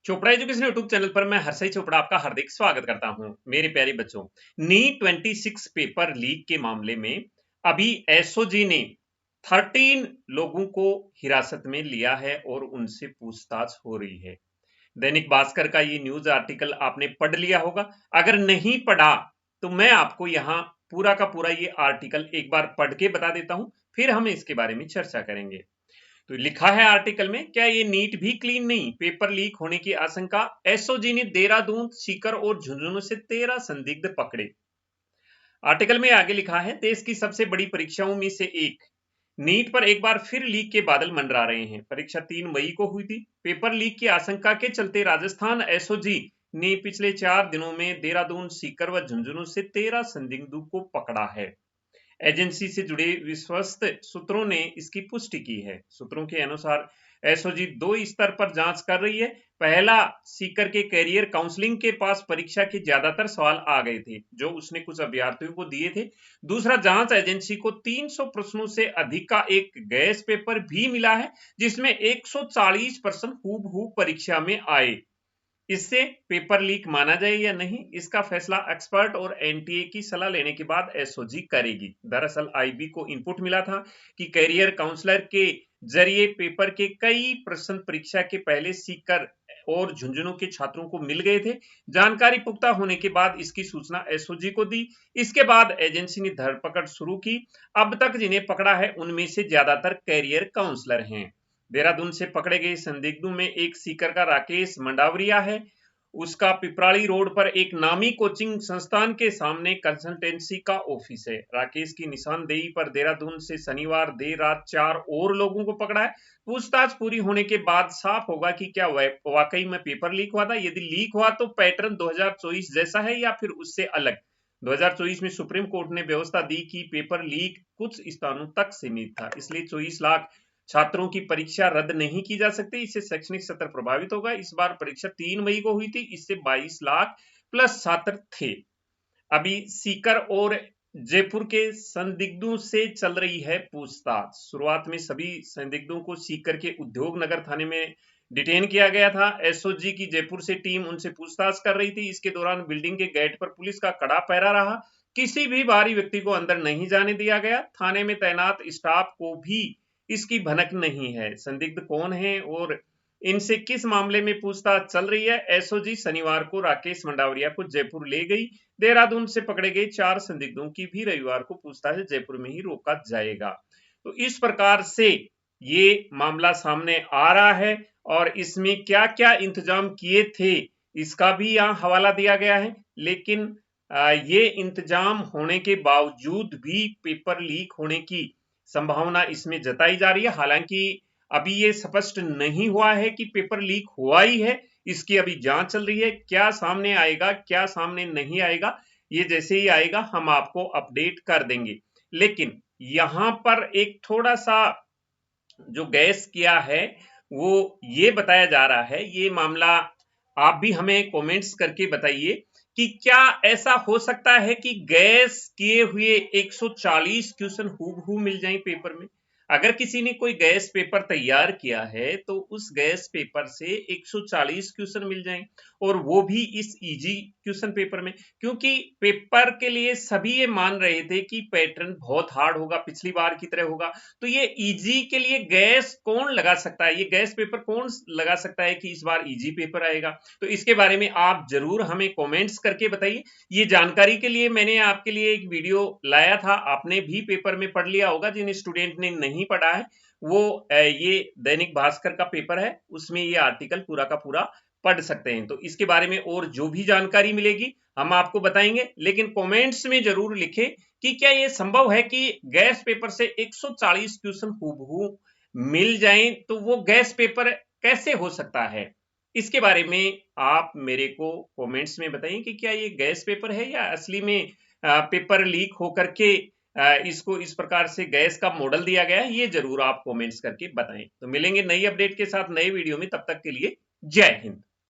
Chopra education YouTube channel पर मैं हर्षई चोपड़ा आपका हार्दिक स्वागत करता हूं। मेरे प्यारे बच्चों, नीट 26 पेपर लीक के मामले में अभी एसओजी ने 13 लोगों को हिरासत में लिया है और उनसे पूछताछ हो रही है। दैनिक भास्कर का ये न्यूज आर्टिकल आपने पढ़ लिया होगा। अगर नहीं पढ़ा तो मैं आपको यहाँ पूरा का पूरा ये आर्टिकल एक बार पढ़ के बता देता हूं, फिर हम इसके बारे में चर्चा करेंगे। तो लिखा है आर्टिकल में, क्या ये नीट भी क्लीन नहीं, पेपर लीक होने की आशंका, एसओजी ने देहरादून, सीकर और झुंझुनू से 13 संदिग्ध पकड़े। आर्टिकल में आगे लिखा है, देश की सबसे बड़ी परीक्षाओं में से एक नीट पर एक बार फिर लीक के बादल मंडरा रहे हैं। परीक्षा 3 मई को हुई थी। पेपर लीक की आशंका के चलते राजस्थान एसओजी ने पिछले 4 दिनों में देहरादून, सीकर व झुंझुनू से 13 संदिग्धों को पकड़ा है। एजेंसी से जुड़े विश्वस्त सूत्रों ने इसकी पुष्टि की है। सूत्रों के अनुसार एसओजी 2 स्तर पर जांच कर रही है। पहला, सीकर के कैरियर काउंसलिंग के पास परीक्षा के ज्यादातर सवाल आ गए थे जो उसने कुछ अभ्यर्थियों को दिए थे। दूसरा, जांच एजेंसी को 300 प्रश्नों से अधिक का एक गैस पेपर भी मिला है जिसमें 140 प्रश्न हूबहू परीक्षा में आए। इससे पेपर लीक माना जाए या नहीं, इसका फैसला एक्सपर्ट और एनटीए की सलाह लेने के बाद एसओजी करेगी। दरअसल आईबी को इनपुट मिला था कि कैरियर काउंसलर के जरिए पेपर के कई प्रश्न परीक्षा के पहले सीकर और झुंझुनू के छात्रों को मिल गए थे। जानकारी पुख्ता होने के बाद इसकी सूचना एसओजी को दी। इसके बाद एजेंसी ने धरपकड़ शुरू की। अब तक जिन्हें पकड़ा है उनमें से ज्यादातर कैरियर काउंसलर हैं। देहरादून से पकड़े गए संदिग्धों में एक सीकर का राकेश मंडावरिया है। उसका पिपराड़ी रोड पर एक नामी कोचिंग संस्थान के सामने कंसल्टेंसी का ऑफिस है। राकेश की निशानदेही पर देहरादून से शनिवार देर रात 4 और लोगों को पकड़ा है। पूछताछ पूरी होने के बाद साफ होगा कि क्या वाकई में पेपर लीक हुआ था। यदि लीक हुआ तो पैटर्न 2024 जैसा है या फिर उससे अलग। 2024 में सुप्रीम कोर्ट ने व्यवस्था दी कि पेपर लीक कुछ स्थानों तक सीमित था, इसलिए 24 लाख छात्रों की परीक्षा रद्द नहीं की जा सकती। इससे शैक्षणिक सत्र प्रभावित होगा। इस बार परीक्षा 3 मई को हुई थी। इससे 22 लाख प्लस छात्र थे। अभी सीकर और जयपुर के संदिग्धों से चल रही है पूछताछ। शुरुआत में सभी संदिग्धों को सीकर के उद्योग नगर थाने में डिटेन किया गया था। एसओजी की जयपुर से टीम उनसे पूछताछ कर रही थी। इसके दौरान बिल्डिंग के गेट पर पुलिस का कड़ा पहरा रहा। किसी भी बाहरी व्यक्ति को अंदर नहीं जाने दिया गया। थाने में तैनात स्टाफ को भी इसकी भनक नहीं है। संदिग्ध कौन है और इनसे किस मामले में पूछताछ चल रही है। एसओजी शनिवार को राकेश मंडावरिया को जयपुर ले गई। देहरादून से पकड़े गए 4 संदिग्धों की भी रविवार को पूछताछ जयपुर में ही रोका जाएगा। तो इस प्रकार से ये मामला सामने आ रहा है और इसमें क्या क्या इंतजाम किए थे इसका भी यहाँ हवाला दिया गया है। लेकिन ये इंतजाम होने के बावजूद भी पेपर लीक होने की संभावना इसमें जताई जा रही है। हालांकि अभी ये स्पष्ट नहीं हुआ है कि पेपर लीक हुआ ही है। इसकी अभी जांच चल रही है। क्या सामने आएगा, क्या सामने नहीं आएगा, ये जैसे ही आएगा हम आपको अपडेट कर देंगे। लेकिन यहां पर एक थोड़ा सा जो गैस किया है वो ये बताया जा रहा है, ये मामला आप भी हमें कमेंट्स करके बताइए कि क्या ऐसा हो सकता है कि गैस किए हुए 140 क्वेश्चन हूबहू मिल जाएं पेपर में। अगर किसी ने कोई गैस पेपर तैयार किया है तो उस गैस पेपर से 140 क्वेश्चन मिल जाएं और वो भी इस इजी क्वेश्चन पेपर में, क्योंकि पेपर के लिए सभी ये मान रहे थे कि पैटर्न बहुत हार्ड होगा, पिछली बार की तरह होगा। तो ये इजी के लिए गैस कौन लगा सकता है, ये गैस पेपर कौन लगा सकता है कि इस बार इजी पेपर आएगा। तो इसके बारे में आप जरूर हमें कमेंट्स करके बताइए। ये जानकारी के लिए मैंने आपके लिए एक वीडियो लाया था, आपने भी पेपर में पढ़ लिया होगा। जिन स्टूडेंट ने नहीं पढ़ा है वो ये दैनिक भास्कर का पेपर है, उसमें ये आर्टिकल पूरा का पूरा पढ़ सकते हैं। तो इसके बारे में और जो भी जानकारी मिलेगी हम आपको बताएंगे। लेकिन कमेंट्स में जरूर लिखें कि क्या ये संभव है कि गैस पेपर से 140 क्वेश्चन हूबहू मिल जाएं। तो वो गैस पेपर कैसे हो सकता है, इसके बारे में आप मेरे को कमेंट्स में बताइए कि क्या ये गैस पेपर है या असली में पेपर लीक होकर के इसको इस प्रकार से गैस का मॉडल दिया गया है। ये जरूर आप कमेंट्स करके बताएं। तो मिलेंगे नई अपडेट के साथ नए वीडियो में, तब तक के लिए जय हिंद।